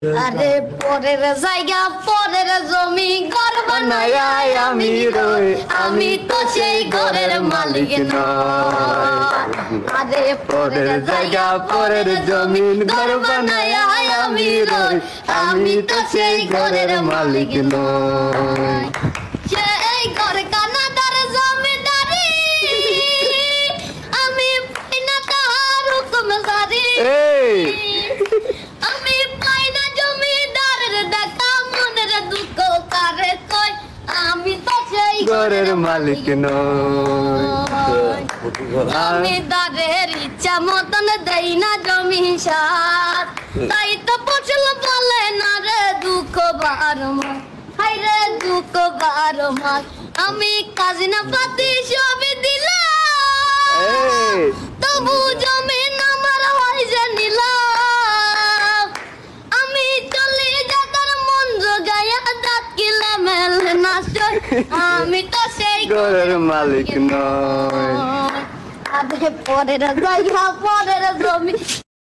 আরে পরের জায়গা পরের জমি ঘর বানাই আমি রই আমি তো সেই ঘরের মালিক নই। আরে পরের জায়গা পরের জমি ঘর বানাই আমি রই আমি তো সেই ঘরের মালিক নই। সেই ঘর কানাদার জমিদারি আমি পাইনা তার হুকুম জারি ঘরের মালিক নই। আমি দারের ইচ্ছা মতন দেই না জমি সার তাই তো ফসল বলে না রে দুঃখ 12 মাস হাই রে দুঃখ 12 মাস। আমি খাজনা পাতি সবই দিলাম তবু জমিন আমার হয় যে নিলাম। আমি চলে যাতার মন জোগায়া দাঁত কিলা মেলে না আমি তো সেই ঘরের মালিক নই। আরে পরের জায়গা পরের জমি